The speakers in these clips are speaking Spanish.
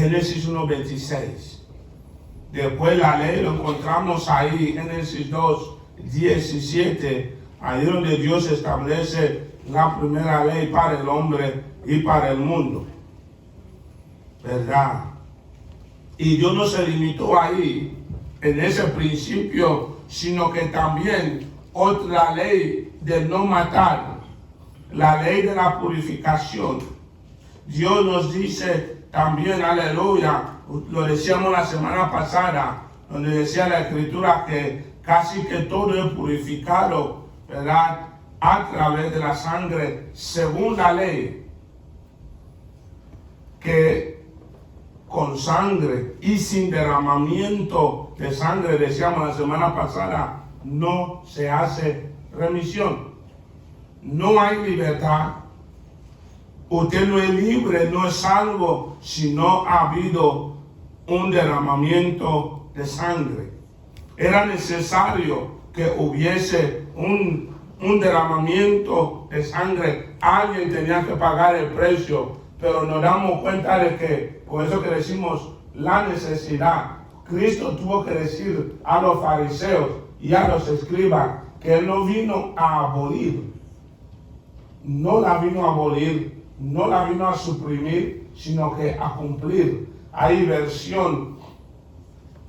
Génesis 1:26. Después la ley lo encontramos ahí, Génesis 2:17, ahí donde Dios establece la primera ley para el hombre y para el mundo. ¿Verdad? Y Dios no se limitó ahí, en ese principio, sino que también otra ley de no matar, la ley de la purificación. Dios nos dice también, aleluya, lo decíamos la semana pasada, donde decía la Escritura que casi que todo es purificado, ¿verdad?, a través de la sangre, según la ley, que con sangre y sin derramamiento de sangre, decíamos la semana pasada, no se hace remisión. No hay libertad. Usted no es libre, no es salvo, si no ha habido un derramamiento de sangre. Era necesario que hubiese un derramamiento de sangre. Alguien tenía que pagar el precio, pero nos damos cuenta de que, por eso que decimos la necesidad, Cristo tuvo que decir a los fariseos y a los escribas que Él no vino a abolir, no la vino a abolir, no la vino a suprimir, sino que a cumplir. Hay versión,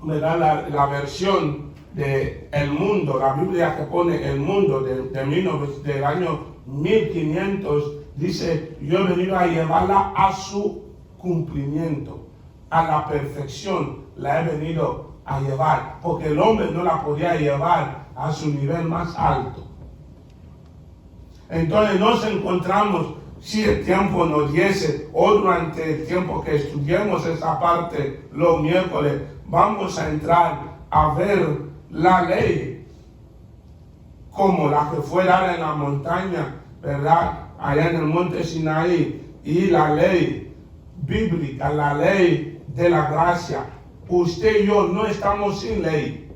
¿verdad? La versión del mundo, la Biblia que pone el mundo del año 1500, dice, yo he venido a llevarla a su cumplimiento, a la perfección la he venido a llevar, porque el hombre no la podía llevar a su nivel más alto. Entonces nos encontramos, si el tiempo nos diese, o durante el tiempo que estudiemos esa parte los miércoles, vamos a entrar a ver la ley como la que fue dada en la montaña, ¿verdad?, allá en el monte Sinaí, y la ley bíblica, la ley de la gracia. Usted y yo no estamos sin ley,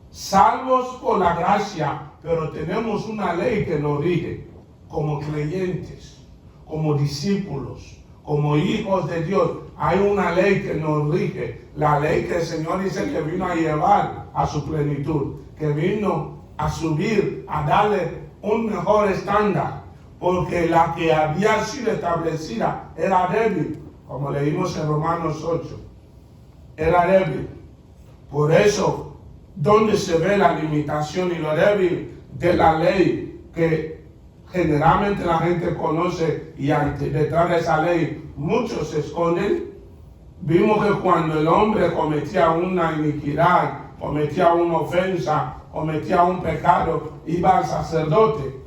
salvos por la gracia, pero tenemos una ley que nos rige como creyentes, como discípulos, como hijos de Dios. Hay una ley que nos rige, la ley que el Señor dice que vino a llevar a su plenitud, que vino a subir, a darle un mejor estándar, porque la que había sido establecida era débil, como leímos en Romanos 8, era débil. Por eso, donde se ve la limitación y lo débil de la ley, que generalmente la gente conoce, y detrás de esa ley muchos se esconden. Vimos que cuando el hombre cometía una iniquidad, cometía una ofensa, cometía un pecado, iba al sacerdote.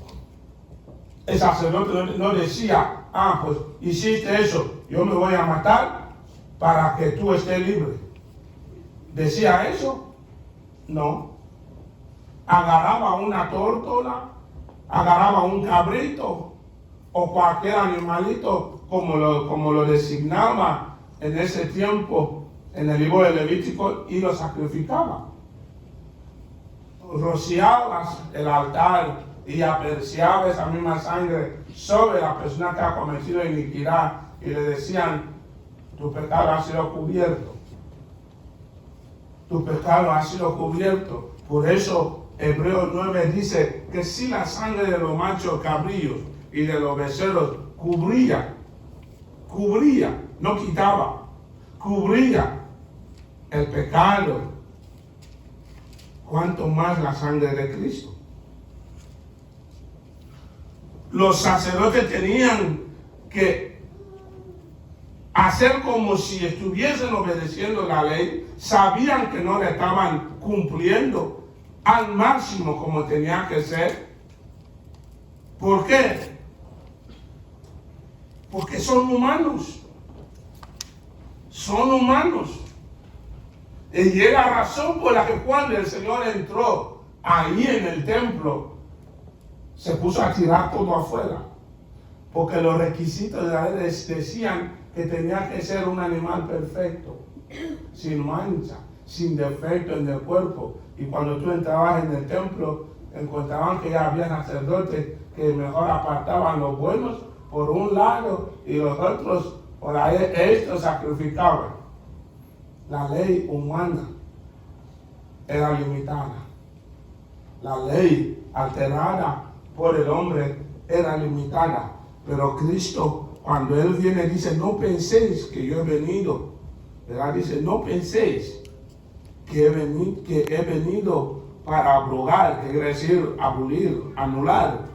El sacerdote no decía, pues hiciste eso, yo me voy a matar para que tú estés libre. ¿Decía eso? No. Agarraba una tórtola, agarraba un cabrito o cualquier animalito, como lo designaba en ese tiempo en el libro de Levítico, y lo sacrificaba. Rociabas el altar y apreciaba esa misma sangre sobre la persona que ha cometido iniquidad, y le decían, tu pecado ha sido cubierto. Tu pecado ha sido cubierto. Por eso Hebreos 9 dice que si la sangre de los machos cabríos y de los becerros cubría, no quitaba, cubría el pecado, cuanto más la sangre de Cristo. Los sacerdotes tenían que hacer como si estuviesen obedeciendo la ley, sabían que no la estaban cumpliendo al máximo como tenía que ser. ¿Por qué? Porque son humanos. Son humanos. Y es la razón por la que cuando el Señor entró ahí en el templo, se puso a tirar todo afuera. Porque los requisitos de la ley decían que tenía que ser un animal perfecto, sin mancha, sin defecto en el cuerpo. Y cuando tú entrabas en el templo, encontraban que ya había sacerdotes que mejor apartaban los buenos por un lado y los otros Por ahí esto sacrificaba. La ley humana era limitada. La ley alterada por el hombre era limitada. Pero Cristo, cuando Él viene, dice, no penséis que yo he venido. ¿Verdad? Dice, no penséis que he venido para abrogar, que quiere decir abolir, anular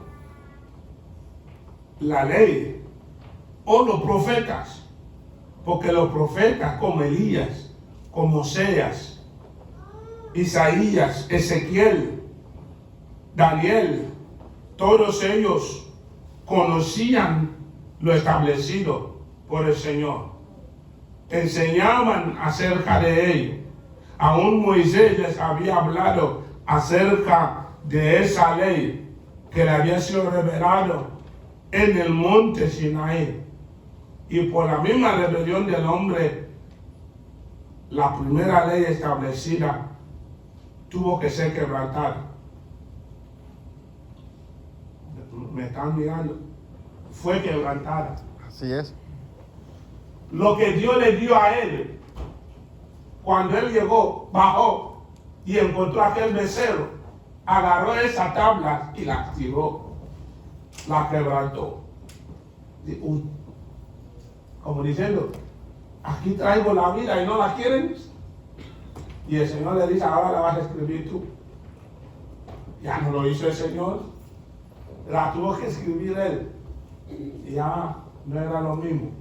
la ley o los profetas. Porque los profetas como Elías, como Oseas, Isaías, Ezequiel, Daniel, todos ellos conocían lo establecido por el Señor. Enseñaban acerca de ello. Aún Moisés les había hablado acerca de esa ley que le había sido revelado en el monte Sinaí. Y por la misma rebelión del hombre, la primera ley establecida tuvo que ser quebrantada. Me están mirando. Fue quebrantada. Así es. Lo que Dios le dio a él, cuando él llegó, bajó y encontró aquel becerro, agarró esa tabla y la tiró, la quebrantó. Como diciendo, aquí traigo la vida y no la quieren. Y el Señor le dice, ahora la vas a escribir tú. Ya no lo hizo el Señor, la tuvo que escribir él. Y ya no era lo mismo.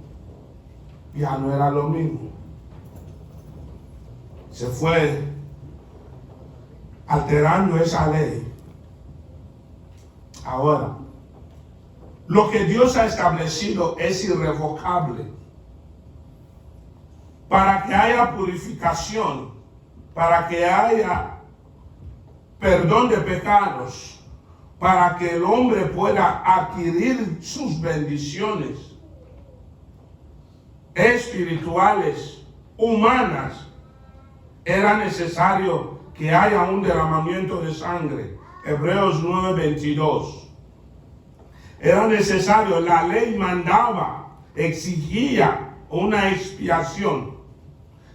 Ya no era lo mismo. Se fue alterando esa ley. Ahora, lo que Dios ha establecido es irrevocable. Para que haya purificación, para que haya perdón de pecados, para que el hombre pueda adquirir sus bendiciones espirituales, humanas, era necesario que haya un derramamiento de sangre. Hebreos 9:22. Era necesario, la ley mandaba, exigía una expiación.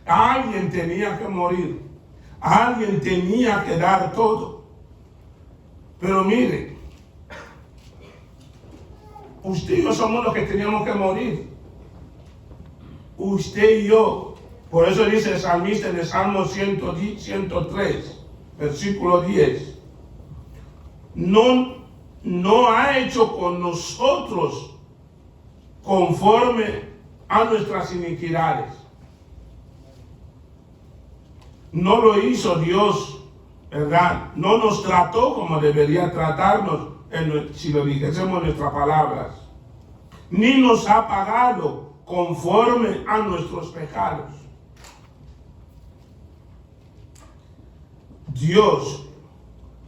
Alguien tenía que morir. Alguien tenía que dar todo. Pero mire, usted y yo somos los que teníamos que morir. Usted y yo. Por eso dice el salmista en el Salmo 103, versículo 10. No ha hecho con nosotros conforme a nuestras iniquidades. No lo hizo Dios, ¿verdad? No nos trató como debería tratarnos, si lo dijésemos en nuestras palabras. Ni nos ha pagado conforme a nuestros pecados. Dios,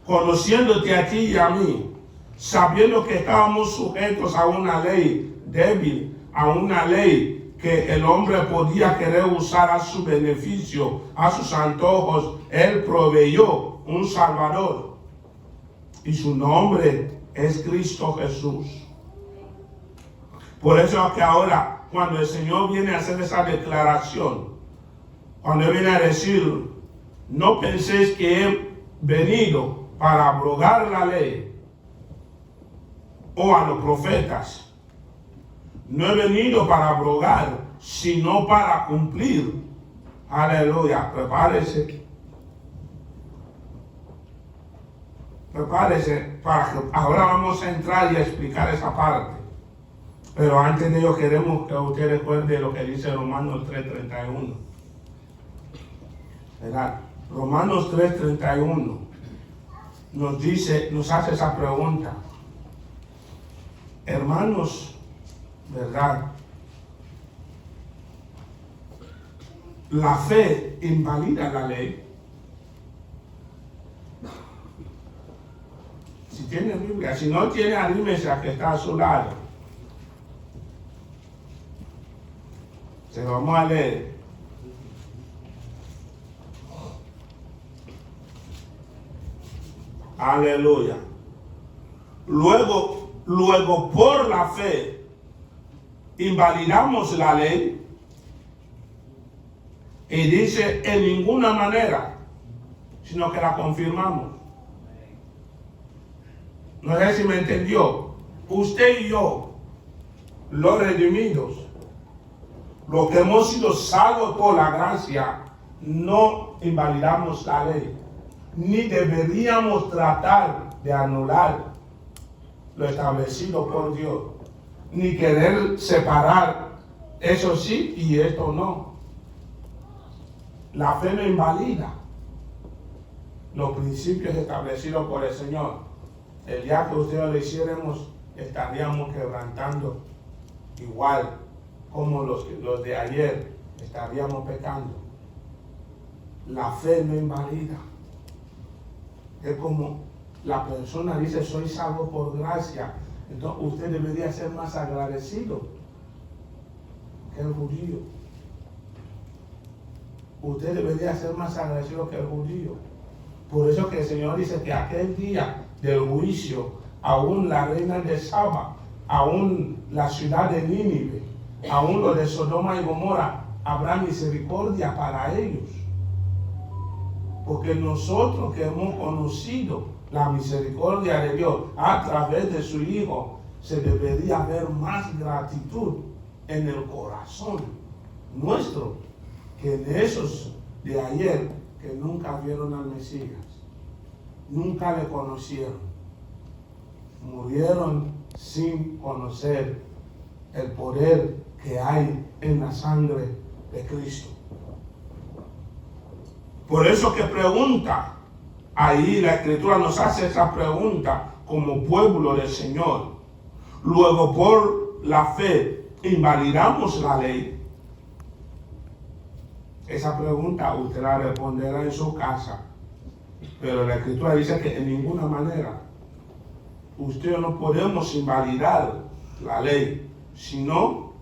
conociéndote a ti y a mí, sabiendo que estábamos sujetos a una ley débil, a una ley que el hombre podía querer usar a su beneficio, a sus antojos, Él proveyó un Salvador. Y su nombre es Cristo Jesús. Por eso es que ahora, cuando el Señor viene a hacer esa declaración, cuando Él viene a decir, no penséis que he venido para abrogar la ley o a los profetas. No he venido para abrogar, sino para cumplir. Aleluya. Prepárese. Prepárese para que ahora vamos a entrar y a explicar esa parte. Pero antes de ello queremos que usted recuerde lo que dice Romanos 3:31. ¿Verdad? Romanos 3:31 nos dice, nos hace esa pregunta. Hermanos, ¿verdad? ¿La fe invalida la ley? Si tiene Biblia, si no tiene, anímese a que está a su lado. Se lo vamos a leer. Aleluya. Luego por la fe, invalidamos la ley y dice en ninguna manera, sino que la confirmamos. No sé si me entendió. Usted y yo, los redimidos, los que hemos sido salvos por la gracia, no invalidamos la ley, ni deberíamos tratar de anular lo establecido por Dios, ni querer separar eso sí y esto no. La fe no invalida los principios establecidos por el Señor. El día que ustedes lo hiciéramos, estaríamos quebrantando igual como los de ayer, estaríamos pecando. La fe no invalida. Es como la persona dice, soy salvo por gracia. Entonces usted debería ser más agradecido que el judío. Usted debería ser más agradecido que el judío. Por eso que el Señor dice que aquel día del juicio, aún la reina de Saba, aún la ciudad de Nínive, aún los de Sodoma y Gomorra, habrá misericordia para ellos. Porque nosotros que hemos conocido la misericordia de Dios a través de su Hijo, se debería ver más gratitud en el corazón nuestro que en esos de ayer que nunca vieron al Mesías, nunca le conocieron, murieron sin conocer el poder que hay en la sangre de Cristo. Por eso que pregunta, ahí la Escritura nos hace esa pregunta como pueblo del Señor. Luego, por la fe, ¿invalidamos la ley? Esa pregunta usted la responderá en su casa, pero la Escritura dice que en ninguna manera usted no podemos invalidar la ley, sino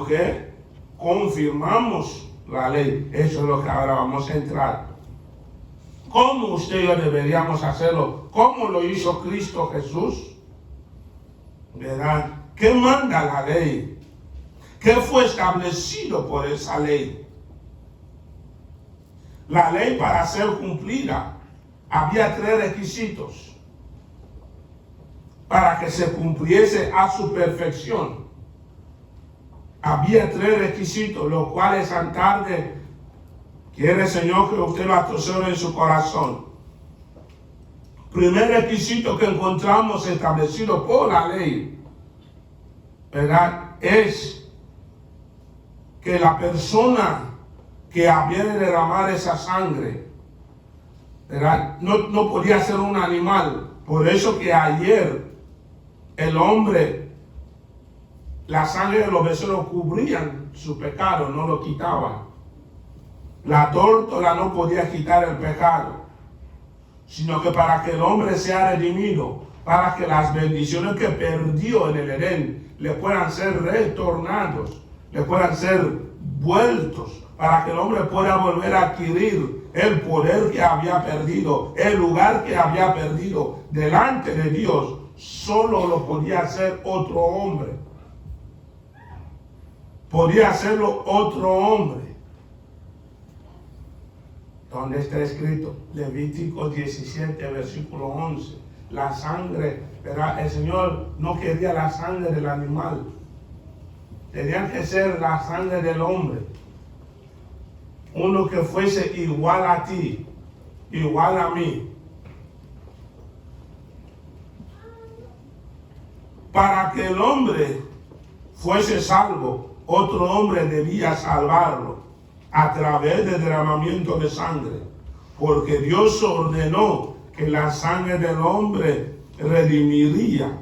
que confirmamos la ley. Eso es lo que ahora vamos a entrar. ¿Cómo usted y yo deberíamos hacerlo? ¿Cómo lo hizo Cristo Jesús? ¿Verdad? ¿Qué manda la ley? ¿Qué fue establecido por esa ley? La ley, para ser cumplida, había 3 requisitos para que se cumpliese a su perfección. Había 3 requisitos, los cuales esta tarde quiere el Señor que usted lo atesore en su corazón. Primer requisito que encontramos establecido por la ley, ¿verdad?, es que la persona que había de derramar esa sangre, ¿verdad?, no podía ser un animal. Por eso que ayer el hombre, la sangre de los becerros cubrían su pecado, no lo quitaban. La tórtola no podía quitar el pecado, sino que para que el hombre sea redimido, para que las bendiciones que perdió en el Edén le puedan ser retornados, le puedan ser vueltos, para que el hombre pueda volver a adquirir el poder que había perdido, el lugar que había perdido delante de Dios, solo lo podía hacer otro hombre. Podía hacerlo otro hombre. ¿Dónde está escrito? Levítico 17, versículo 11. La sangre, ¿verdad? El Señor no quería la sangre del animal. Tenía que ser la sangre del hombre. Uno que fuese igual a ti, igual a mí. Para que el hombre fuese salvo, otro hombre debía salvarlo a través del derramamiento de sangre, porque Dios ordenó que la sangre del hombre redimiría,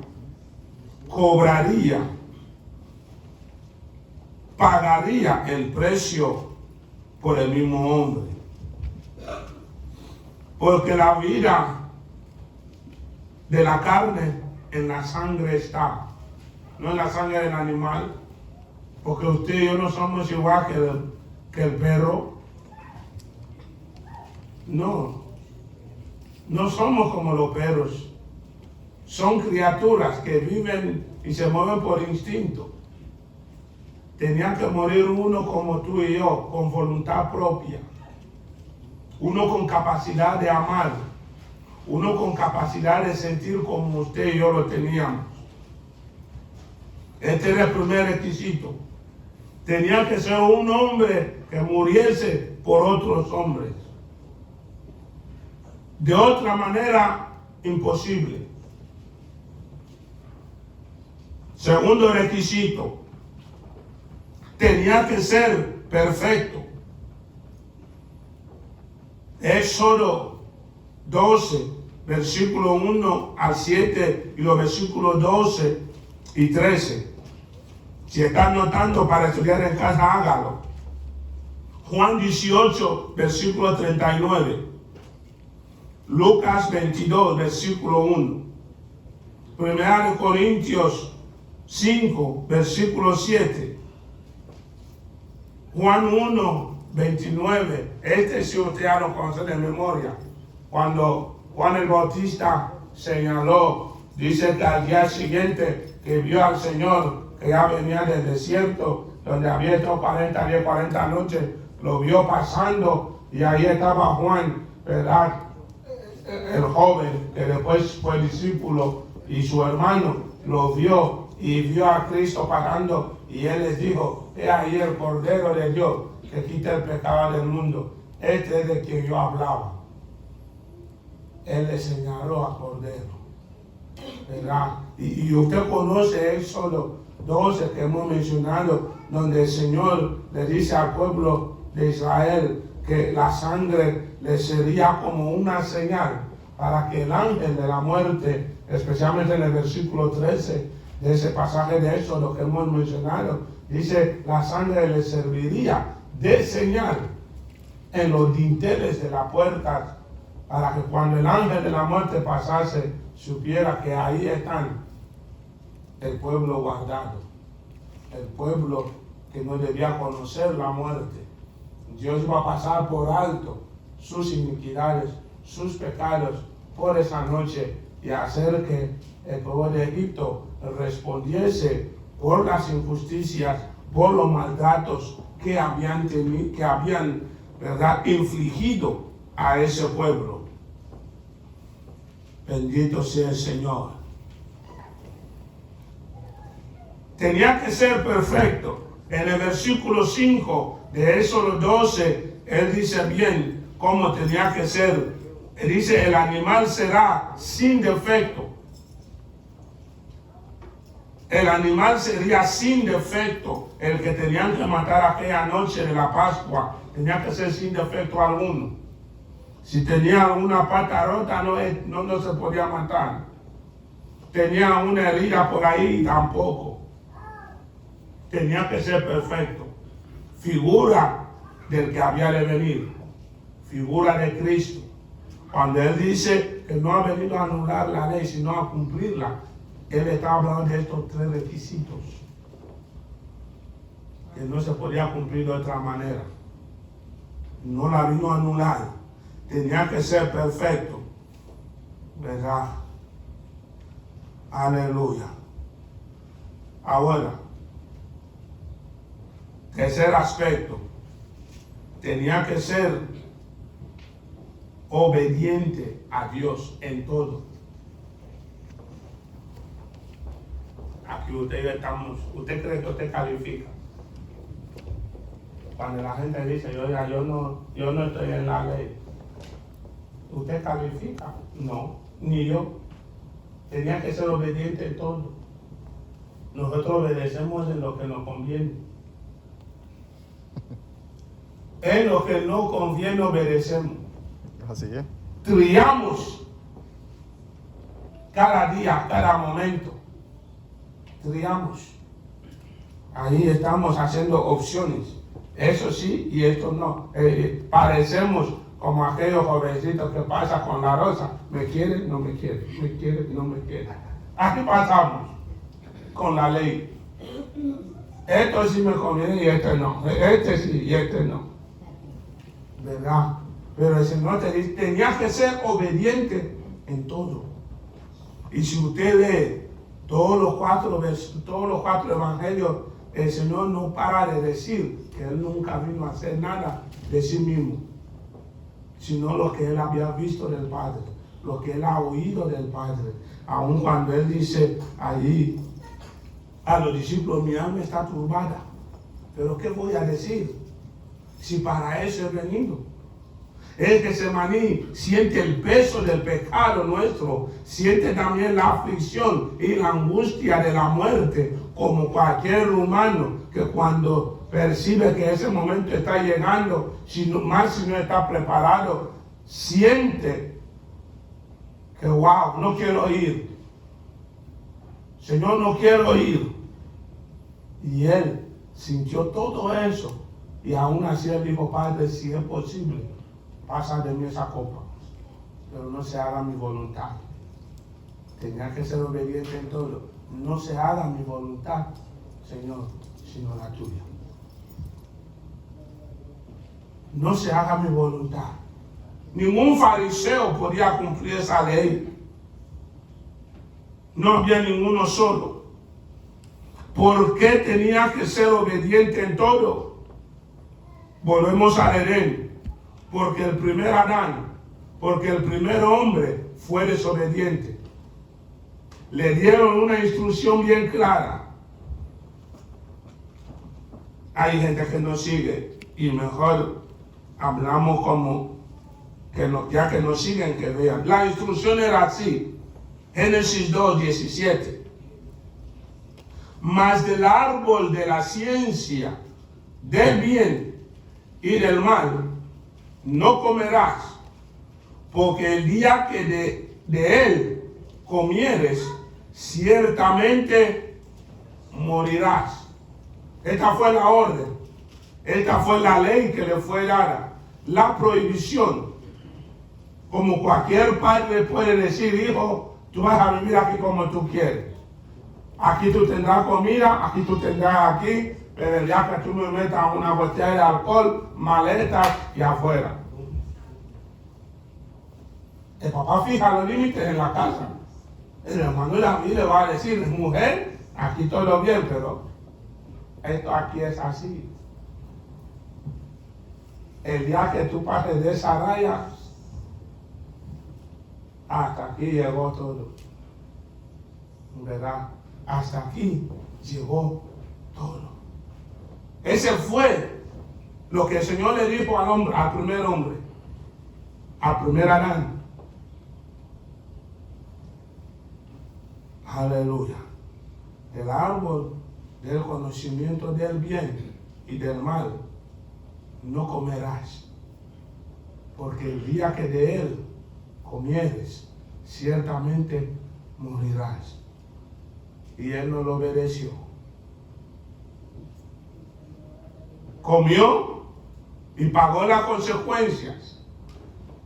cobraría, pagaría el precio por el mismo hombre. Porque la vida de la carne en la sangre está, no en la sangre del animal, porque usted y yo no somos igual que el perro. No somos como los perros. Son criaturas que viven y se mueven por instinto. tenía que morir uno como tú y yo, con voluntad propia. Uno con capacidad de amar. Uno con capacidad de sentir como usted y yo lo teníamos. Este era el primer requisito. Tenía que ser un hombre que muriese por otros hombres. De otra manera, imposible. Segundo requisito, tenía que ser perfecto. Éxodo 12, versículo 1 al 7 y los versículos 12 y 13. Si están notando para estudiar en casa, hágalo. Juan 18, versículo 39. Lucas 22, versículo 1. Primera de Corintios 5, versículo 7. Juan 1, 29. Este sí usted ya lo conoce de memoria. Cuando Juan el Bautista señaló, dice que al día siguiente que vio al Señor que ya venía del desierto, donde había estado 40 noches, lo vio pasando y ahí estaba Juan, ¿verdad? El joven que después fue discípulo y su hermano lo vio y vio a Cristo pasando y él les dijo, he ahí el Cordero de Dios que quita el pecado del mundo. Este es de quien yo hablaba. Él le señaló a Cordero, ¿verdad? Y usted conoce Éxodo 12 que hemos mencionado, donde el Señor le dice al pueblo de Israel que la sangre le sería como una señal para que el ángel de la muerte, especialmente en el versículo 13 de ese pasaje de Éxodo que hemos mencionado, dice, la sangre le serviría de señal en los dinteles de la puerta, para que cuando el ángel de la muerte pasase, supiera que ahí están el pueblo guardado, el pueblo que no debía conocer la muerte. Dios va a pasar por alto sus iniquidades, sus pecados por esa noche y hacer que el pueblo de Egipto respondiese por las injusticias, por los maltratos que habían ¿verdad?, infligido a ese pueblo. Bendito sea el Señor. Tenía que ser perfecto. En el versículo 5 de Éxodo 12, él dice bien cómo tenía que ser. Él dice, el animal será sin defecto. El animal sería sin defecto. El que tenían que matar aquella noche de la Pascua tenía que ser sin defecto alguno. Si tenía alguna pata rota no se podía matar. Tenía una herida por ahí tampoco. Tenía que ser perfecto. Figura del que había de venir. Figura de Cristo. Cuando él dice que no ha venido a anular la ley, sino a cumplirla, él está hablando de estos tres requisitos que no se podía cumplir de otra manera. No la vino a anular. Tenía que ser perfecto, ¿verdad? Aleluya. Ahora, tercer aspecto, tenía que ser obediente a Dios en todo. Aquí usted cree que usted califica. Cuando la gente dice, yo no estoy en la ley. ¿Usted califica? No, ni yo. Tenía que ser obediente en todo. Nosotros obedecemos en lo que nos conviene. En lo que no conviene obedecemos. Así es. Triamos cada día, cada momento. Triamos. Ahí estamos haciendo opciones. Eso sí y esto no. Parecemos como aquellos jovencitos que pasan con la rosa. ¿Me quiere? No me quiere. ¿Me quiere? No me quiere. Aquí pasamos con la ley. Esto sí me conviene y este no. Este sí y este no. ¿Verdad? Pero el Señor te dice, tenías que ser obediente en todo. Y si usted lee todos los cuatro evangelios, el Señor no para de decir que Él nunca vino a hacer nada de sí mismo, sino lo que Él había visto del Padre, lo que Él ha oído del Padre. Aun cuando Él dice allí a los discípulos, mi alma está turbada, pero ¿qué voy a decir? Si para eso he venido. El Getsemaní siente el peso del pecado nuestro, siente también la aflicción y la angustia de la muerte, como cualquier humano que cuando percibe que ese momento está llegando, si no está preparado, siente que wow, no quiero ir. Señor, no quiero ir. Y Él sintió todo eso y aún así Él dijo, Padre, si es posible, pasa de mí esa copa, pero no se haga mi voluntad. Tenía que ser obediente en todo. No se haga mi voluntad, Señor, sino la tuya. No se haga mi voluntad. Ningún fariseo podía cumplir esa ley. No había ninguno solo. ¿Por qué tenía que ser obediente en todo? Volvemos al Edén. Porque el primer Adán, porque el primer hombre fue desobediente. Le dieron una instrucción bien clara. Hay gente que no sigue y mejor hablamos como que no, ya que nos siguen, que vean. La instrucción era así. Génesis 2:17. Mas del árbol de la ciencia, del bien y del mal, no comerás, porque el día que de él comieres, ciertamente morirás. Esta fue la orden, esta fue la ley que le fue dada, la prohibición. Como cualquier padre puede decir, hijo, tú vas a vivir aquí como tú quieres. Aquí tú tendrás comida, aquí tú tendrás aquí, pero el día que tú me metas una botella de alcohol, maletas y afuera. El papá fija los límites en la casa. El hermano de la le va a decir, mujer, aquí todo bien, pero esto aquí es así. El día que tú pases de esa raya, hasta aquí llegó todo. ¿Verdad? Hasta aquí llegó todo. Ese fue lo que el Señor le dijo al hombre, al primer hombre, al primer Adán. Aleluya. El árbol del conocimiento del bien y del mal no comerás, porque el día que de él comieres, ciertamente morirás. Y él no lo obedeció. Comió y pagó las consecuencias.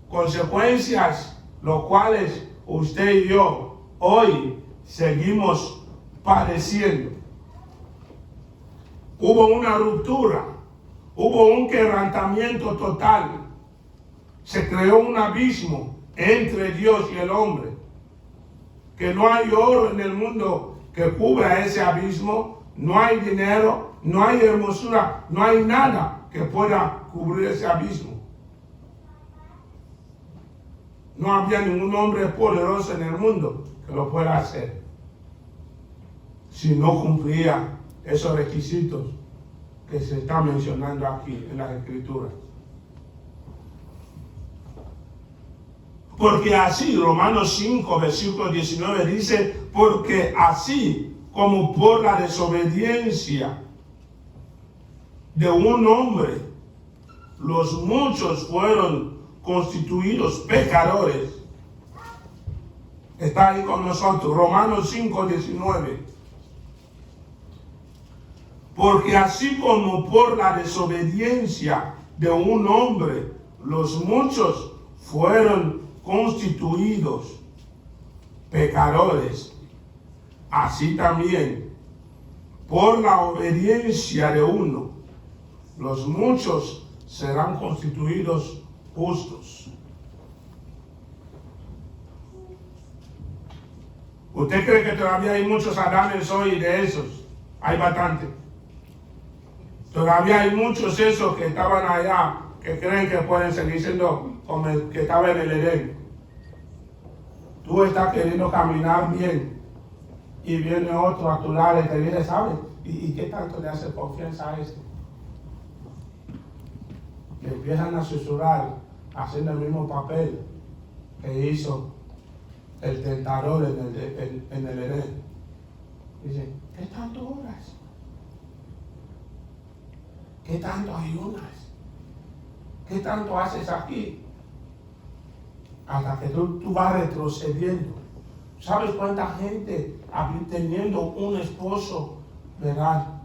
Consecuencias, los cuales usted y yo hoy seguimos padeciendo. Hubo una ruptura, hubo un quebrantamiento total. Se creó un abismo entre Dios y el hombre, que no hay oro en el mundo que cubra ese abismo, no hay dinero, no hay hermosura, no hay nada que pueda cubrir ese abismo. No había ningún hombre poderoso en el mundo que lo pueda hacer si no cumplía esos requisitos que se están mencionando aquí en las Escrituras. Porque así, Romanos 5, versículo 19 dice, porque así como por la desobediencia de un hombre, los muchos fueron constituidos pecadores. Está ahí con nosotros, Romanos 5, 19. Porque así como por la desobediencia de un hombre, los muchos fueron constituidos pecadores, así también por la obediencia de uno, los muchos serán constituidos justos. ¿Usted cree que todavía hay muchos Adanes hoy de esos? Hay bastante. Todavía hay muchos esos que estaban allá que creen que pueden seguir siendo como el que estaba en el Edén. Tú estás queriendo caminar bien y viene otro a tu lado y te dice, ¿sabes? ¿Y qué tanto le hace confianza a este? Que empiezan a susurrar haciendo el mismo papel que hizo el tentador en el Edén. Dice, ¿qué tanto oras? ¿Qué tanto ayunas? ¿Qué tanto haces aquí? Hasta que tú vas retrocediendo. ¿Sabes cuánta gente teniendo un esposo, verdad?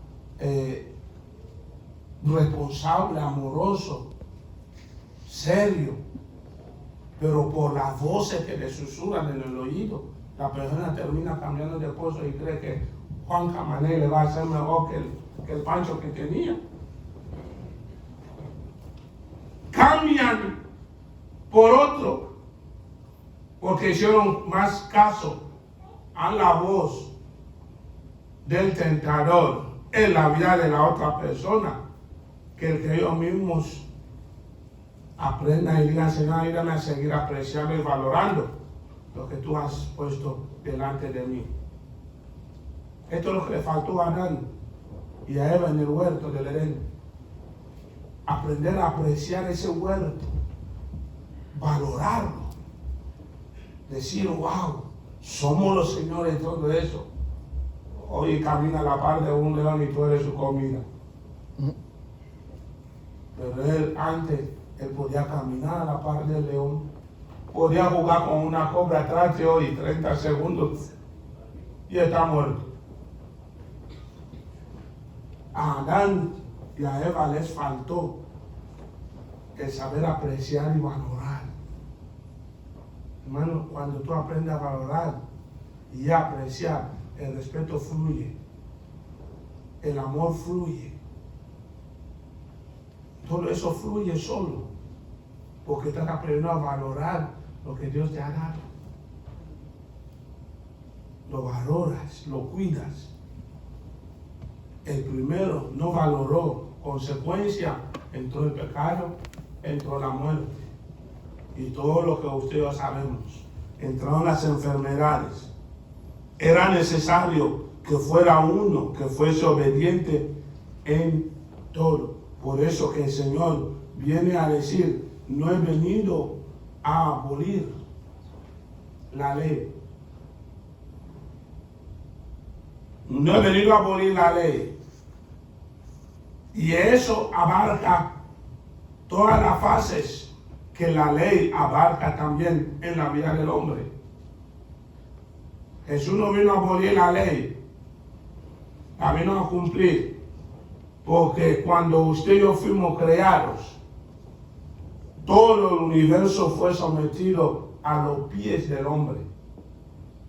Responsable, amoroso, serio, pero por las voces que le susurran en el oído, la persona termina cambiando de esposo y cree que Juan Camané le va a hacer mejor que el Pancho que tenía. Cambian por otro porque hicieron más caso a la voz del tentador en la vida de la otra persona que el que ellos mismos aprendan y digan, Señor, ayúdame a seguir apreciando y valorando lo que tú has puesto delante de mí. Esto es lo que le faltó a Adán y a Eva en el huerto del Edén. Aprender a apreciar ese huerto, valorarlo, decir, wow, somos los señores de todo eso. Hoy camina a la par de un león y tú eres su comida. Pero él antes, él podía caminar a la par del león, podía jugar con una cobra atrás de hoy 30 segundos y está muerto. A Adán y a Eva les faltó el saber apreciar y valorar. Hermano, cuando tú aprendes a valorar y a apreciar, el respeto fluye, el amor fluye. Todo eso fluye solo, porque estás aprendiendo a valorar lo que Dios te ha dado. Lo valoras, lo cuidas. El primero no valoró, consecuencia, entró el pecado, entró la muerte. Y todo lo que ustedes sabemos, entraron las enfermedades. Era necesario que fuera uno que fuese obediente en todo. Por eso que el Señor viene a decir, no he venido a abolir la ley. No he venido a abolir la ley. Y eso abarca todas las fases que la ley abarca también en la vida del hombre. Jesús no vino a abolir la ley, la vino a cumplir. Porque cuando usted y yo fuimos creados, todo el universo fue sometido a los pies del hombre.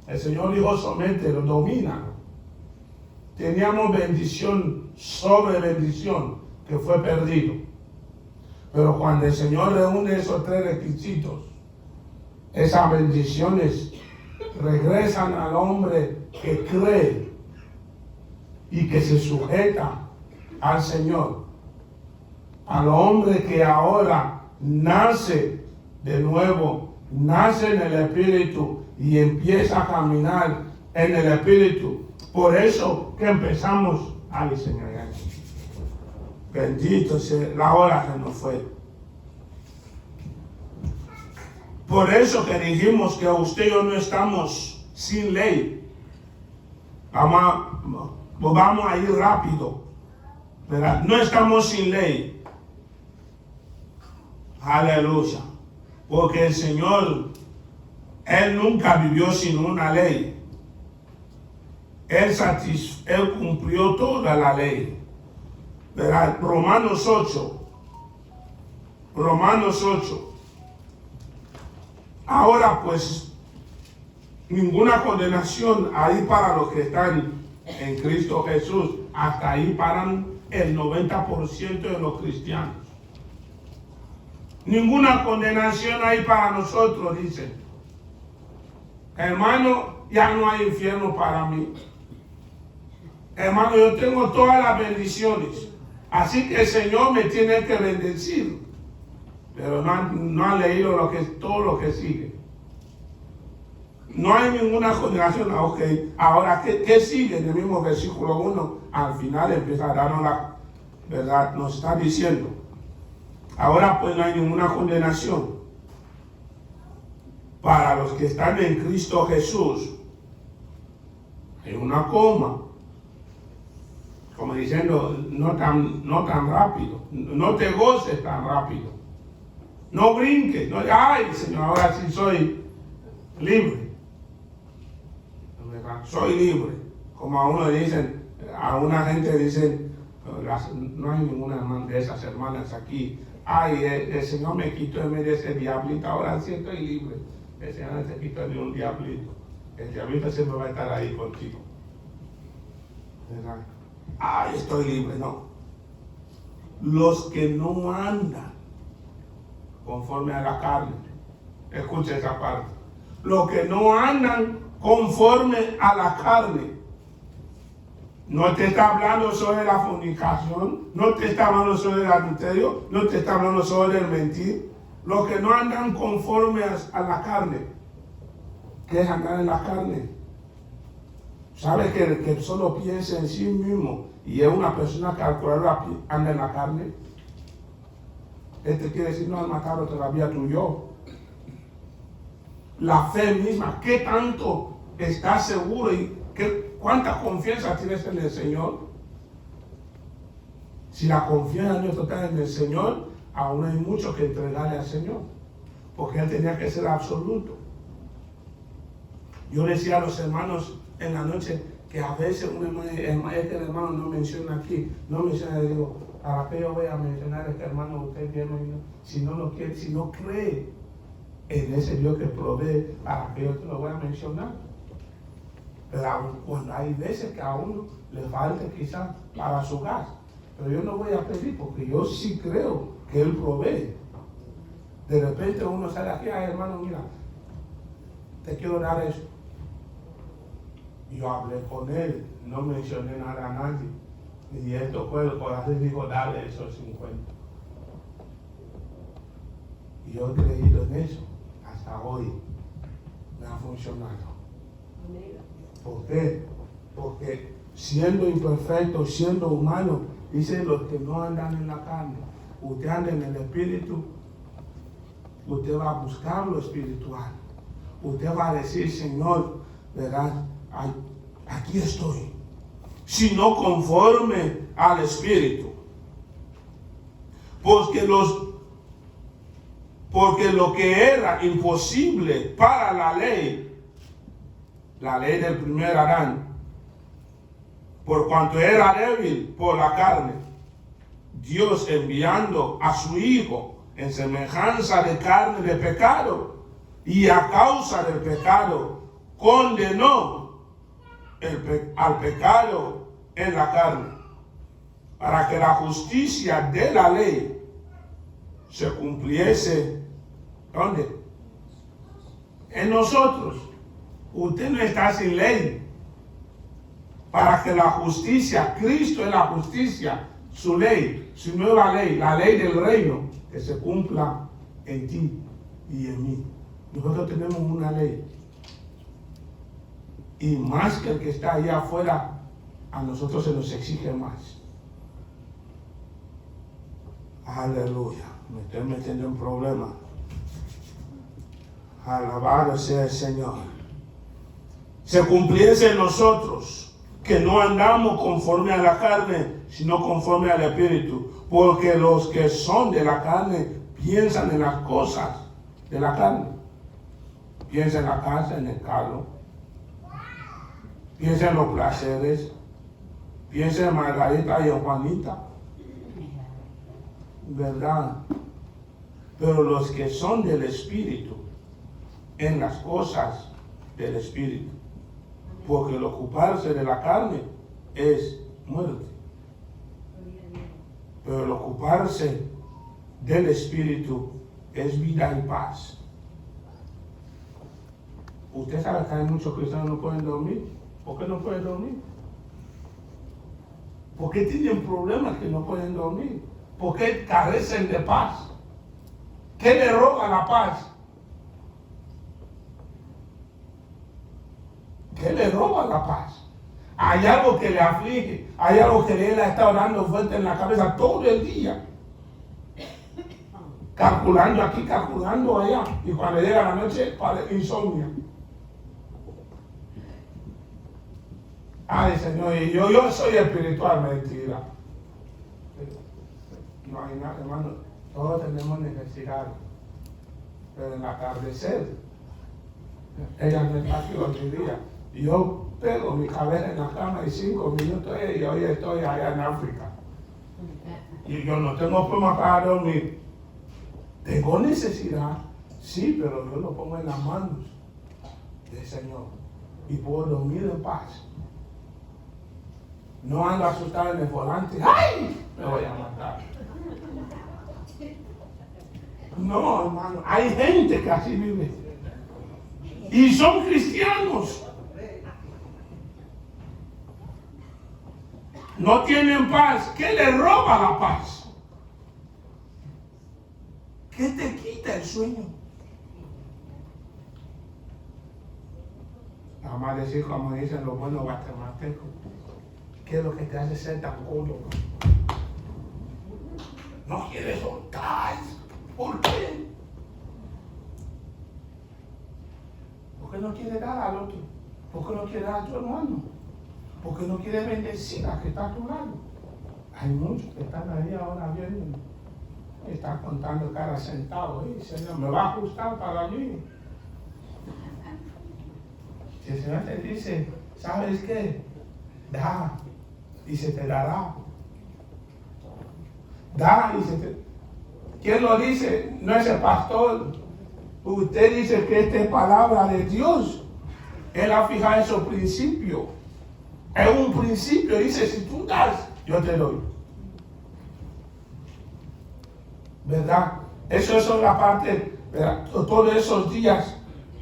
El Señor dijo, somételo, domínalo. Teníamos bendición sobre bendición que fue perdido. Pero cuando el Señor reúne esos tres requisitos, esas bendiciones regresan al hombre que cree y que se sujeta al Señor. Al hombre que ahora nace de nuevo, nace en el Espíritu y empieza a caminar en el Espíritu. Por eso que empezamos, ay Señor, bendito sea la hora que nos fue. Por eso que dijimos que usted y yo no estamos sin ley. Vamos a ir rápido, ¿verdad? No estamos sin ley. Aleluya. Porque el Señor, Él nunca vivió sin una ley. Él cumplió toda la ley. ¿Verdad? Romanos 8. Ahora pues, ninguna condenación hay para los que están en Cristo Jesús. Hasta ahí paran el 90% de los cristianos. Ninguna condenación hay para nosotros, dice. Hermano, ya no hay infierno para mí. Hermano, yo tengo todas las bendiciones. Así que el Señor me tiene que bendecir. Pero no han leído todo lo que sigue. No hay ninguna condenación. Ok, ahora, ¿qué sigue? En el mismo versículo 1, al final empieza a darnos la verdad. Nos está diciendo, ahora pues no hay ninguna condenación para los que están en Cristo Jesús. Hay una coma, como diciendo, no tan rápido, no te goces tan rápido, no brinques, no, ay Señor, ahora sí soy libre. Soy libre. Como a uno dicen, a una gente dicen, no hay ninguna de esas hermanas aquí. Ay, el Señor me quitó en medio de ese diablito, ahora sí estoy libre. El Señor no te quitó de un diablito. El diablito siempre va a estar ahí contigo. ¿Verdad? Ay, estoy libre, no. Los que no andan conforme a la carne. Escucha esa parte. Los que no andan conforme a la carne. No te está hablando sobre la fornicación, no te está hablando sobre el adulterio, no te está hablando sobre el mentir. Los que no andan conforme a la carne. ¿Qué es andar en la carne? ¿Sabe que el que solo piensa en sí mismo y es una persona calculadora anda en la carne? Este quiere decir, no has matado todavía tu yo. La fe misma, ¿qué tanto estás seguro y cuánta confianza tienes en el Señor? Si la confianza no está en el Señor, aún hay mucho que entregarle al Señor, porque Él tenía que ser absoluto. Yo decía a los hermanos en la noche que a veces el hermano no menciona aquí, no menciona, le digo, ¿para qué yo voy a mencionar a este hermano? Usted viene, si no lo quiere, si no cree en ese Dios que provee, ¿para qué yo te lo voy a mencionar? Pero cuando hay veces que a uno le falta quizás para su gas, pero yo no voy a pedir porque yo sí creo que Él provee. De repente uno sale aquí, ay hermano, mira, te quiero dar esto. Yo hablé con él, no mencioné nada a nadie. Y esto fue el corazón, dijo, dale esos 50. Y yo he creído en eso. Hasta hoy me ha funcionado. ¿Por qué? Porque siendo imperfecto, siendo humano, dice los que no andan en la carne, usted anda en el espíritu, usted va a buscar lo espiritual. Usted va a decir, Señor, ¿verdad? Aquí estoy, sino conforme al Espíritu. Porque lo que era imposible para la ley del primer Adán, por cuanto era débil por la carne, Dios enviando a su Hijo en semejanza de carne de pecado, y a causa del pecado condenó al pecado en la carne, para que la justicia de la ley se cumpliese. ¿Dónde? En nosotros. Usted no está sin ley. Para que la justicia, Cristo es la justicia, su ley, su nueva ley, la ley del reino, que se cumpla en ti y en mí. Nosotros tenemos una ley. Y más que el que está allá afuera, a nosotros se nos exige más. Aleluya. Me estoy metiendo en problemas. Alabado sea el Señor. Se cumpliese en nosotros que no andamos conforme a la carne, sino conforme al Espíritu. Porque los que son de la carne piensan en las cosas de la carne. Piensa en la casa, en el carro. Piensa en los placeres. Piensa en Margarita y en Juanita. ¿Verdad? Pero los que son del Espíritu, en las cosas del Espíritu. Porque el ocuparse de la carne es muerte. Pero el ocuparse del Espíritu es vida y paz. Usted sabe que hay muchos cristianos que no pueden dormir. ¿Por qué no pueden dormir? ¿Por qué tienen problemas que no pueden dormir? ¿Por qué carecen de paz? ¿Qué le roba la paz? ¿Qué le roba la paz? Hay algo que le aflige, hay algo que él está dando fuerte en la cabeza todo el día. Calculando aquí, calculando allá. Y cuando llega la noche, para insomnio. Ay, Señor, y yo soy espiritual, mentira. No hay nada, hermano. Todos tenemos necesidad. Pero en el atardecer, ella me está aquí otro día. Y yo pego mi cabeza en la cama y 5 minutos y hoy estoy allá en África. Y yo no tengo forma para dormir. Tengo necesidad, sí, pero yo lo pongo en las manos del Señor y puedo dormir en paz. No ando asustado en el volante. ¡Ay! Me voy a matar. No, hermano, hay gente que así vive. Y son cristianos. No tienen paz. ¿Qué le roba la paz? ¿Qué te quita el sueño? Vamos a decir como dicen los buenos guatemaltecos. ¿Qué es lo que te hace ser tan gordo? No quieres soltar. ¿Por qué? ¿Por qué no quieres dar al otro? ¿Por qué no quieres dar a tu hermano? ¿Por qué no quieres bendecir a que está a tu lado? Hay muchos que están ahí ahora viendo. Están contando cada centavo. Señor, me va a ajustar para mí. Si el Señor te dice, ¿sabes qué? Da y se te dará. Da y se te... ¿Quién lo dice? No es el pastor. Usted dice que esta es palabra de Dios. Él ha fijado esos principios. Es un principio. Dice, si tú das, yo te doy. ¿Verdad? Eso es la parte, ¿verdad? Todos esos días,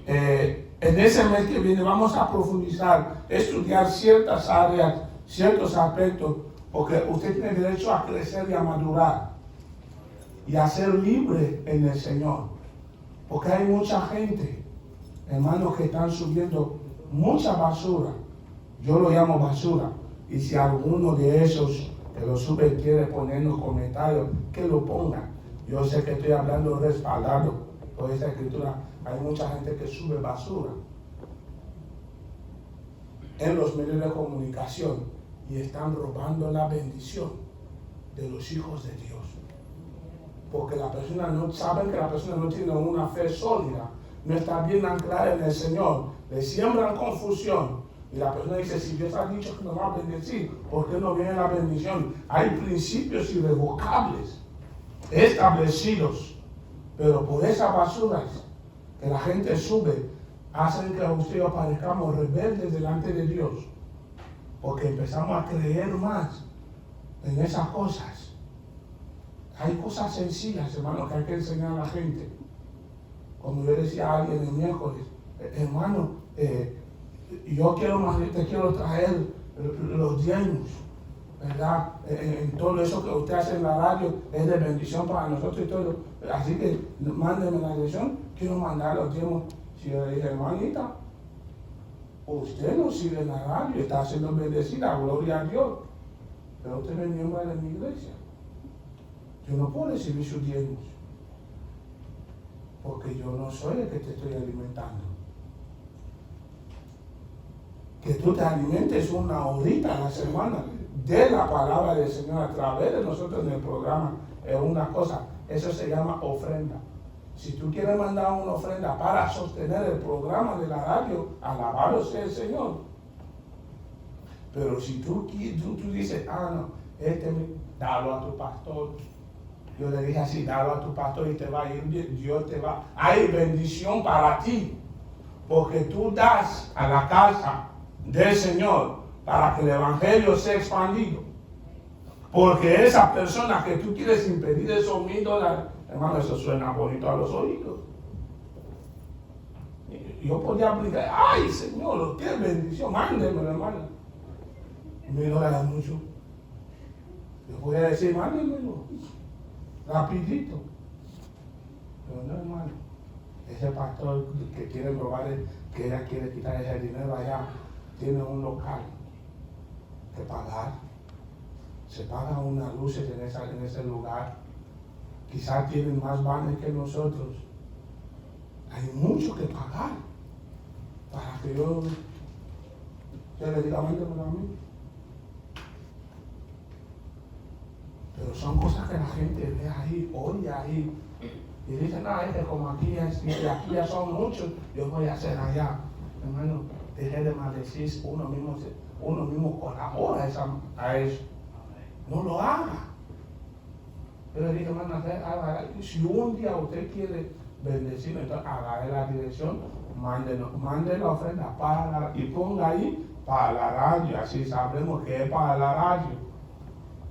en ese mes que viene, vamos a profundizar, estudiar ciertas áreas, ciertos aspectos, porque usted tiene derecho a crecer y a madurar y a ser libre en el Señor. Porque hay mucha gente, hermanos, que están subiendo mucha basura. Yo lo llamo basura. Y si alguno de esos que lo sube quiere poner en los comentarios, que lo ponga. Yo sé que estoy hablando respaldado por esta escritura. Hay mucha gente que sube basura en los medios de comunicación y están robando la bendición de los hijos de Dios. Porque la persona no sabe que la persona no tiene una fe sólida, no está bien anclada en el Señor, le siembran confusión. Y la persona dice, si Dios ha dicho que nos va a bendecir, ¿por qué no viene la bendición? Hay principios irrevocables establecidos, pero por esas basuras que la gente sube, hacen que usted y yo parezcamos rebeldes delante de Dios, porque empezamos a creer más en esas cosas. Hay cosas sencillas, hermano, que hay que enseñar a la gente. Como yo decía a alguien el miércoles, hermano, yo te quiero traer los diezmos, ¿verdad? En todo eso que usted hace en la radio es de bendición para nosotros y todo. Así que mándeme la dirección, quiero mandar los diezmos. Si yo le dije, hermanita, usted no sirve en la radio, está siendo bendecida, gloria a Dios. Pero usted es miembro de mi iglesia. Yo no puedo recibir sus diezmos, porque yo no soy el que te estoy alimentando. Que tú te alimentes una horita a la semana de la palabra del Señor a través de nosotros en el programa es una cosa. Eso se llama ofrenda. Si tú quieres mandar una ofrenda para sostener el programa de la radio, alabado sea el Señor. Pero si tú dices, no, dalo a tu pastor. Yo le dije así, dalo a tu pastor y te va a ir bien. Dios te va. Hay bendición para ti. Porque tú das a la casa del Señor para que el evangelio sea expandido. Porque esa persona que tú quieres impedir esos $1,000, hermano, eso suena bonito a los oídos. Yo podía aplicar, ay Señor, qué bendición, mándemelo, hermano. $1,000 es mucho. Yo voy a decir, mándemelo, rapidito. Pero no, hermano, ese pastor que quiere probar que ella quiere quitar ese dinero allá, tiene un local que pagar. Se pagan unas luces en ese lugar. Quizás tienen más vanes que nosotros. Hay mucho que pagar para que yo le diga, mándemelo a mí. Pero son cosas que la gente ve ahí, oye ahí, y dice, no, es que como aquí ya son muchos, yo voy a hacer allá. Hermano, deje de maldecir, uno mismo colabora a eso. No lo haga. Yo le dije, hermano, haga, si un día usted quiere bendecir, entonces agarre la dirección, mande la ofrenda y ponga ahí para la radio, así sabremos que es para la radio.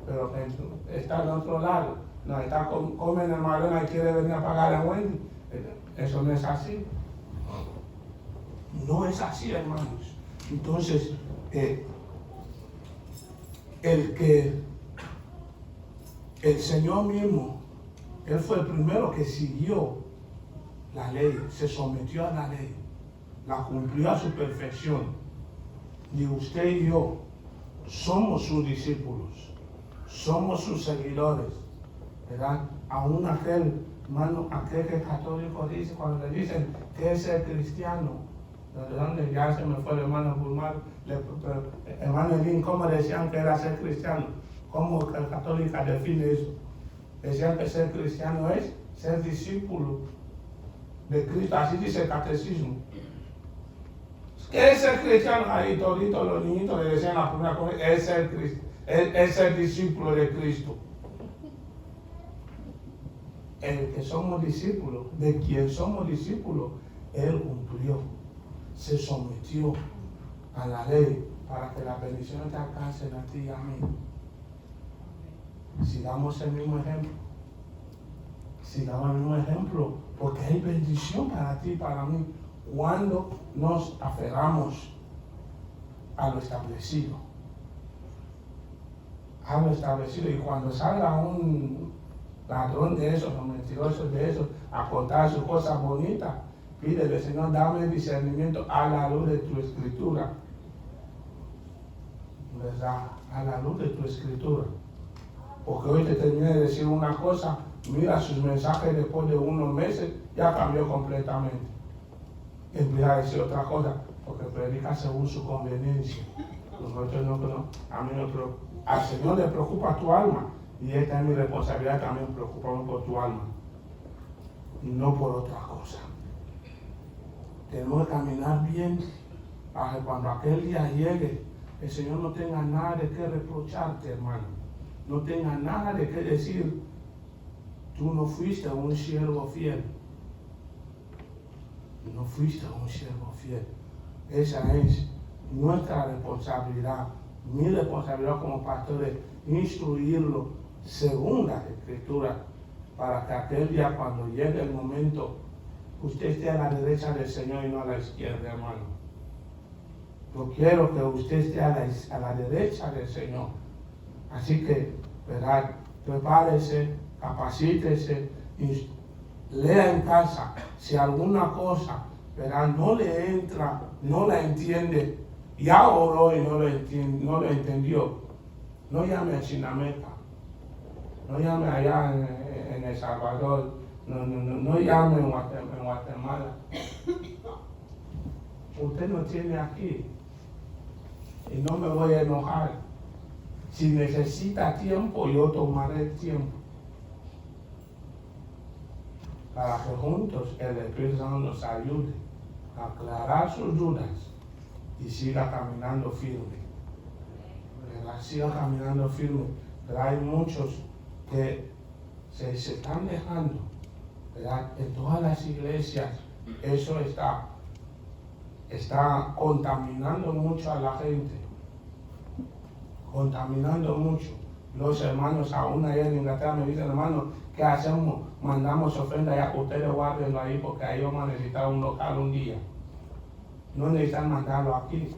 Pero que está en otro lado, no está come en el Marona y quiere venir a pagar a Wendy. Eso no es así. No es así, hermanos. Entonces, el Señor mismo, Él fue el primero que siguió la ley, se sometió a la ley, la cumplió a su perfección. Y usted y yo somos sus discípulos. Somos sus seguidores, ¿verdad? Aún aquel que es católico dice, cuando le dicen que es ser cristiano, ¿de dónde ya se me fue el hermano Bulmar? Hermano Elín, ¿cómo decían que era ser cristiano? ¿Cómo el católico define eso? Decían que ser cristiano es ser discípulo de Cristo, así dice el catecismo. ¿Qué es ser cristiano? Ahí toditos los niñitos le decían la primera cosa, es ser cristiano. Es el discípulo de Cristo. El que somos discípulos, de quien somos discípulos, Él cumplió, se sometió a la ley para que las bendiciones te alcancen a ti y a mí. Sigamos el mismo ejemplo. Sigamos el mismo ejemplo, porque hay bendición para ti y para mí cuando nos aferramos a lo establecido. A lo establecido, y cuando salga un ladrón de esos, o mentirosos de esos, a contar sus cosas bonitas, pídele, Señor, dame discernimiento a la luz de tu escritura. ¿Verdad? A la luz de tu escritura. Porque hoy te terminé de decir una cosa, mira sus mensajes después de unos meses, ya cambió completamente. Empieza a decir otra cosa, porque predica según su conveniencia. Nosotros no, a mí me preocupa. Al Señor le preocupa tu alma, y esta es mi responsabilidad también, preocuparme por tu alma, no por otra cosa. Tenemos que caminar bien para que cuando aquel día llegue, el Señor no tenga nada de qué reprocharte, hermano. No tenga nada de qué decir, tú no fuiste un siervo fiel. No fuiste un siervo fiel. Esa es nuestra responsabilidad. Mi responsabilidad como pastor es instruirlo según la Escritura, para que aquel día, cuando llegue el momento, usted esté a la derecha del Señor y no a la izquierda, hermano. Yo quiero que usted esté a la derecha del Señor. Así que, ¿verdad? Prepárese, capacítese, lea en casa. Si alguna cosa, ¿verdad?, no le entra, no la entiende, ya oró y no lo entendió, no llame a Chinameca, no llame allá en El Salvador, no llame en Guatemala. Usted no tiene aquí, y no me voy a enojar. Si necesita tiempo, yo tomaré el tiempo para que juntos el Espíritu Santo nos ayude a aclarar sus dudas y siga caminando firme. Siga caminando firme. Pero hay muchos que se están dejando, ¿verdad? En todas las iglesias eso está contaminando mucho a la gente. Contaminando mucho. Los hermanos aún allá en Inglaterra me dicen, hermano, ¿qué hacemos? Mandamos ofrenda ya, ustedes guárdenlo ahí porque ahí vamos a necesitar un local un día. No necesitan mandarlo aquí.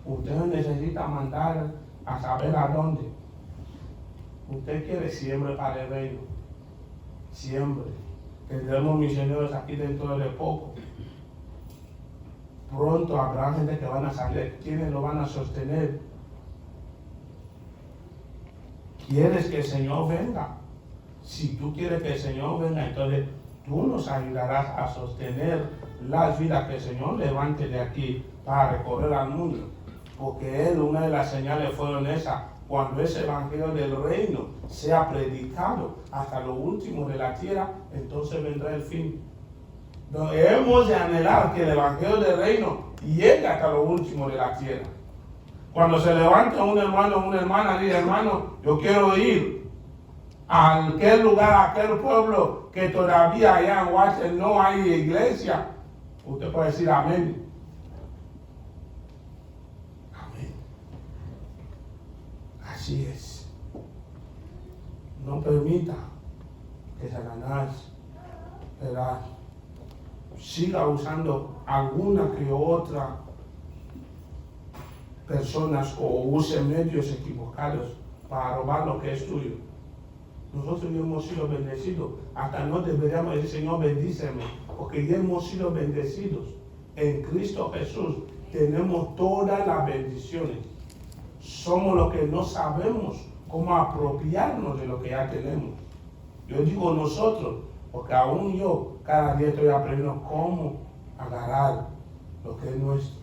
Ustedes necesitan mandar a saber a dónde. Usted quiere siempre para el reino. Siempre. Tendremos misioneros aquí dentro de poco. Pronto habrá gente que van a salir. ¿Quiénes lo van a sostener? ¿Quieres que el Señor venga? Si tú quieres que el Señor venga, entonces tú nos ayudarás a sostener las vidas que el Señor levante de aquí para recorrer al mundo. Porque Él, una de las señales fueron esas. Cuando ese evangelio del reino sea predicado hasta lo último de la tierra, entonces vendrá el fin. Debemos de anhelar que el evangelio del reino llegue hasta lo último de la tierra. Cuando se levanta un hermano o una hermana, dice: hermano, yo quiero ir a aquel lugar, a aquel pueblo que todavía allá en Washington no hay iglesia. Usted puede decir amén. Amén. Así es. No permita que Satanás, ¿verdad?, siga usando alguna que otra personas o use medios equivocados para robar lo que es tuyo. Nosotros ya hemos sido bendecidos. Hasta no deberíamos decir: Señor, bendíceme, porque ya hemos sido bendecidos. En Cristo Jesús tenemos todas las bendiciones. Somos los que no sabemos cómo apropiarnos de lo que ya tenemos. Yo digo nosotros, porque aún yo cada día estoy aprendiendo cómo agarrar lo que es nuestro,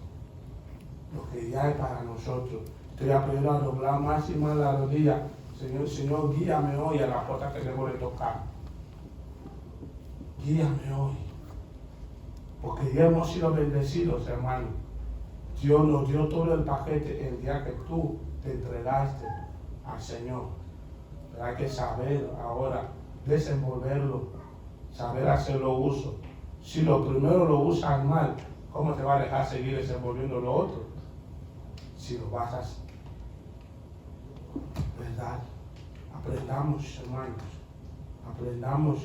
lo que ya es para nosotros. Estoy aprendiendo a doblar más y más la rodilla. Señor, guíame hoy a la puerta que debo de tocar. Guíame hoy. Porque ya hemos sido bendecidos, hermano. Dios nos dio todo el paquete el día que tú te entregaste al Señor. Pero hay que saber ahora desenvolverlo, saber hacerlo uso. Si lo primero lo usas mal, ¿cómo te va a dejar seguir desenvolviendo lo otro? Si lo vas a hacer. ¿Verdad? Aprendamos, hermanos. Aprendamos.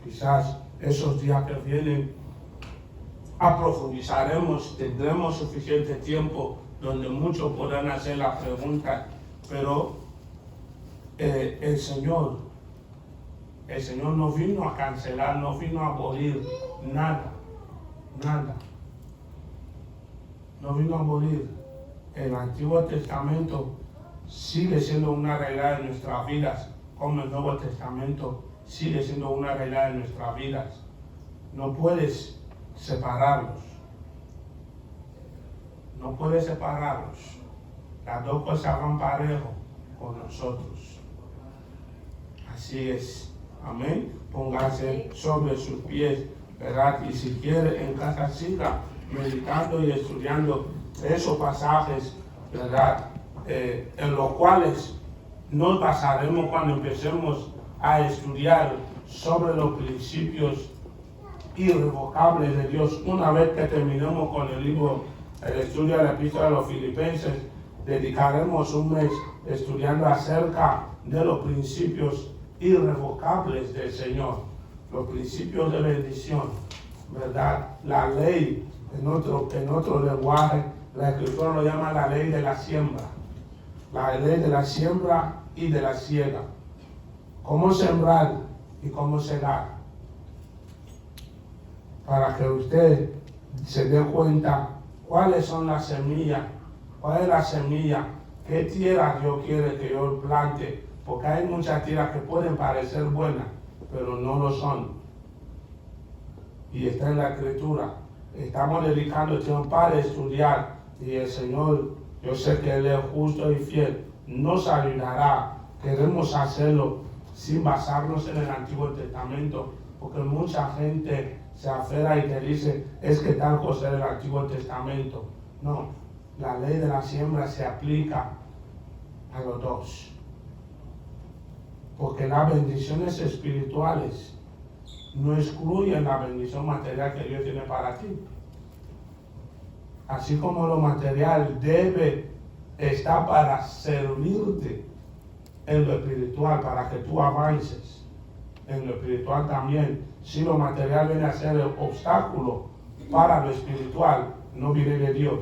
Quizás esos días que vienen profundizaremos, tendremos suficiente tiempo donde muchos podrán hacer la pregunta, pero el Señor no vino a cancelar, no vino a abolir nada. No vino a abolir. El Antiguo Testamento sigue siendo una realidad en nuestras vidas, como el Nuevo Testamento sigue siendo una realidad en nuestras vidas. No puedes separarlos. No puedes separarlos. Las dos cosas van parejo con nosotros. Así es. Amén. Póngase sobre sus pies, ¿verdad? Y si quiere, en casa siga meditando y estudiando esos pasajes, ¿verdad? En los cuales nos basaremos cuando empecemos a estudiar sobre los principios irrevocables de Dios. Una vez que terminemos con el estudio de la Epístola de los Filipenses, dedicaremos un mes estudiando acerca de los principios irrevocables del Señor, los principios de bendición, ¿verdad? La ley, en otro lenguaje, la Escritura lo llama la ley de la siembra. La ley de la siembra y de la siega. Cómo sembrar y cómo segar. Para que usted se dé cuenta cuáles son las semillas, cuál es la semilla, qué tierra Dios quiere que yo plante. Porque hay muchas tierras que pueden parecer buenas, pero no lo son. Y está en la Escritura. Estamos dedicando tiempo para estudiar. Y el Señor, yo sé que Él es justo y fiel, nos ayudará. Queremos hacerlo sin basarnos en el Antiguo Testamento, porque mucha gente se aferra y te dice: es que tal cosa es el Antiguo Testamento. No, la ley de la siembra se aplica a los dos. Porque las bendiciones espirituales no excluyen la bendición material que Dios tiene para ti. Así como lo material debe estar para servirte en lo espiritual, para que tú avances en lo espiritual también. Si lo material viene a ser el obstáculo para lo espiritual, no viene de Dios.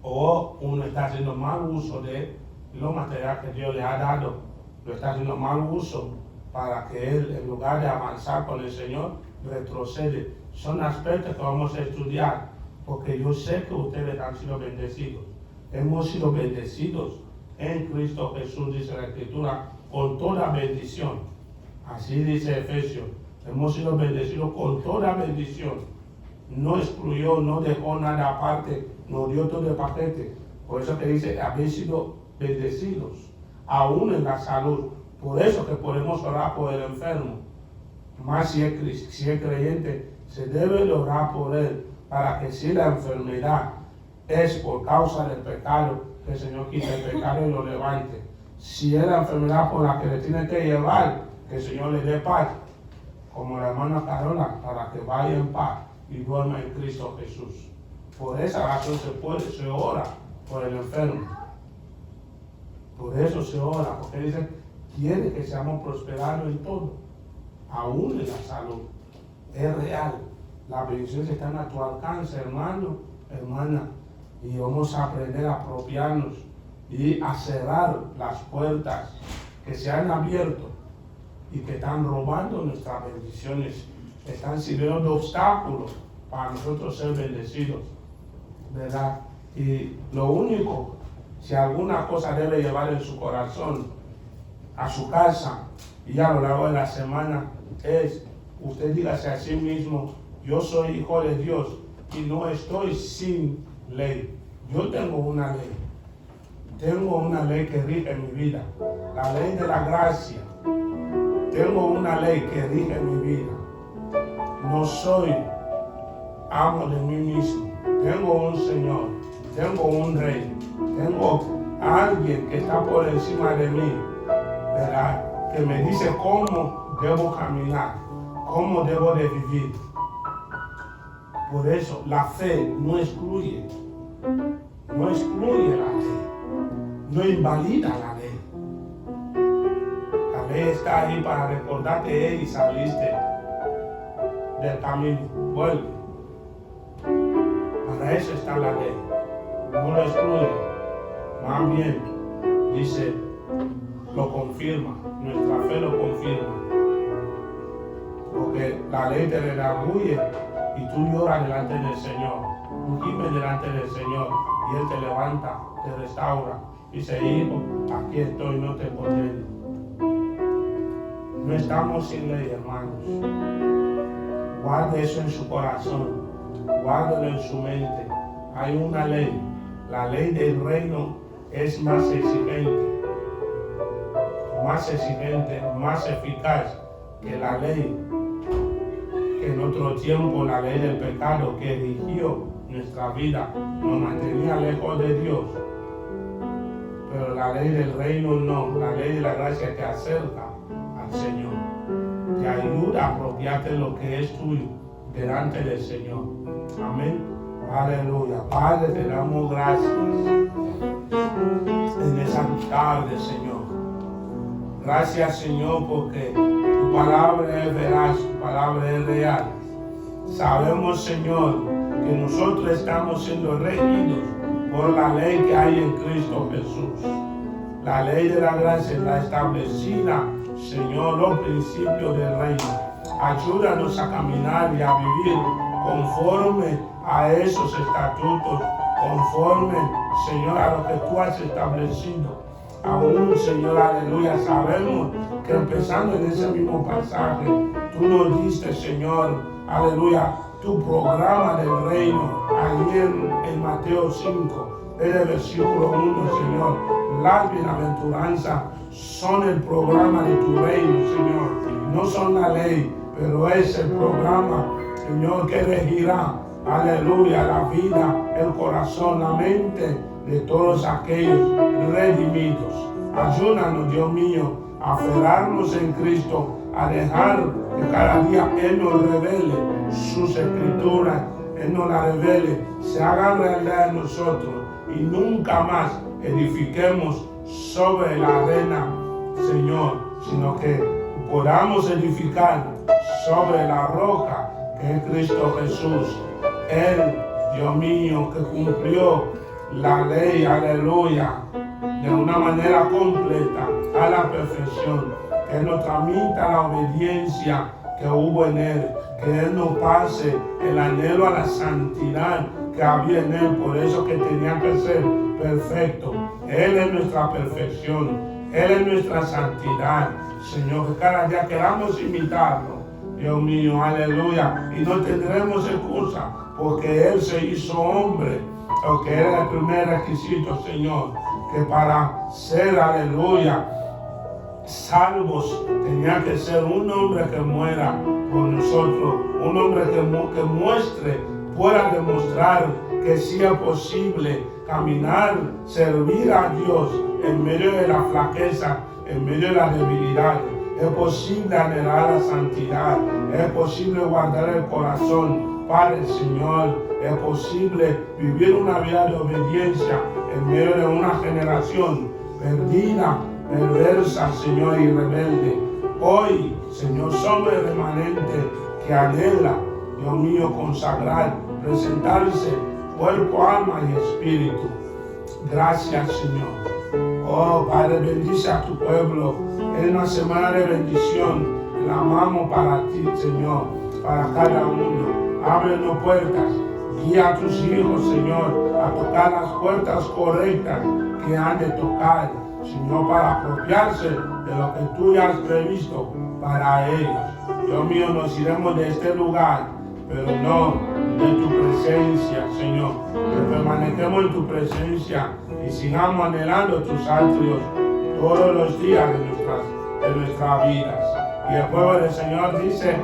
O uno está haciendo mal uso de lo material que Dios le ha dado lo está haciendo mal uso para que él, en lugar de avanzar con el Señor, retrocede. Son aspectos que vamos a estudiar, porque yo sé que ustedes han sido bendecidos. Hemos sido bendecidos en Cristo Jesús, dice la Escritura, con toda bendición. Así dice Efesios. Hemos sido bendecidos con toda bendición. No excluyó, no dejó nada aparte, nos dio todo el paquete. Por eso que dice, habéis sido bendecidos, aún en la salud. Por eso que podemos orar por el enfermo. Más si es creyente, se debe de orar por él, para que si la enfermedad es por causa del pecado, que el Señor quite el pecado y lo levante. Si es la enfermedad por la que le tiene que llevar, que el Señor le dé paz, como la hermana Carola, para que vaya en paz y duerma en Cristo Jesús. Por esa razón se ora por el enfermo. Por eso se ora, porque dice, quiere que seamos prosperados en todo, aún en la salud. Es real. La bendición está a tu alcance, hermano, hermana. Y vamos a aprender a apropiarnos y a cerrar las puertas que se han abierto y que están robando nuestras bendiciones, están sirviendo de obstáculos para nosotros ser bendecidos, ¿verdad? Y lo único, si alguna cosa debe llevar en su corazón a su casa y a lo largo de la semana, es usted dígase a sí mismo, yo soy hijo de Dios y no estoy sin ley. Yo tengo una ley. Tengo una ley que rige mi vida. La ley de la gracia. Tengo una ley que rige mi vida. No soy amo de mí mismo. Tengo un Señor. Tengo un Rey. Tengo a alguien que está por encima de mí, ¿verdad? Que me dice cómo debo caminar, cómo debo de vivir. Por eso la fe no excluye la ley, no invalida la ley. La ley está ahí para recordarte, hey, saliste del camino, vuelve. Para eso está la ley, no lo excluye, más bien dice, lo confirma, nuestra fe lo confirma. Porque la ley te redarguye y tú lloras delante del Señor, tú gimes delante del Señor y Él te levanta, te restaura. Dice, hijo, aquí estoy, no te condeno. No estamos sin ley, hermanos. Guarde eso en su corazón, guárdelo en su mente. Hay una ley, la ley del reino es más exigente, más eficaz que la ley que en otro tiempo, la ley del pecado que rigió nuestra vida, nos mantenía lejos de Dios. Pero la ley del reino no, la ley de la gracia te acerca al Señor, te ayuda a apropiarte lo que es tuyo delante del Señor. Amén. Aleluya. Padre, te damos gracias en esa tarde, Señor. Gracias, Señor, porque tu palabra es veraz, tu palabra es real. Sabemos, Señor, que nosotros estamos siendo regidos por la ley que hay en Cristo Jesús. La ley de la gracia está establecida, Señor, los principios del reino. Ayúdanos a caminar y a vivir conforme a esos estatutos, conforme, Señor, a lo que tú has establecido. Aún, Señor, aleluya, sabemos que empezando en ese mismo pasaje, tú nos diste, Señor, aleluya, tu programa del reino, ahí en Mateo 5, en el versículo 1, Señor. Las bienaventuranzas son el programa de tu reino, Señor. No son la ley, pero es el programa, Señor, que regirá, aleluya, la vida, el corazón, la mente de todos aquellos redimidos. Ayúdanos, Dios mío, a aferrarnos en Cristo, a dejar que cada día Él nos revele sus escrituras, Él nos las revele, se haga realidad en nosotros y nunca más edifiquemos sobre la arena, Señor, sino que podamos edificar sobre la roca que es Cristo Jesús. Él, Dios mío, que cumplió la ley, aleluya, de una manera completa a la perfección, que Él nos transmita la obediencia que hubo en Él, que Él nos pase el anhelo a la santidad que había en Él, por eso que tenía que ser perfecto. Él es nuestra perfección, Él es nuestra santidad, Señor, que cada día queramos imitarlo, Dios mío, aleluya, y no tendremos excusa, porque Él se hizo hombre, porque era el primer requisito, Señor, que para ser, aleluya, salvos, tenía que ser un hombre que muera por nosotros, un hombre que muestre, pueda demostrar que sí es posible caminar, servir a Dios en medio de la flaqueza, en medio de la debilidad. Es posible anhelar la santidad, es posible guardar el corazón para el Señor, es posible vivir una vida de obediencia en medio de una generación perdida, perversa, Señor, y rebelde. Hoy, Señor, somos el remanente que anhela, Dios mío, consagrar, presentarse cuerpo, alma y espíritu. Gracias, Señor. Oh, Padre, bendice a tu pueblo. Es una semana de bendición. Clamamos para ti, Señor, para cada uno. Ábrenos puertas. Guía a tus hijos, Señor, a tocar las puertas correctas que han de tocar, Señor, para apropiarse de lo que tú ya has previsto para ellos. Dios mío, nos iremos de este lugar, pero no de tu presencia, Señor. Que permanezcamos en tu presencia y sigamos anhelando tus atrios todos los días de nuestras vidas. Y el pueblo del Señor dice: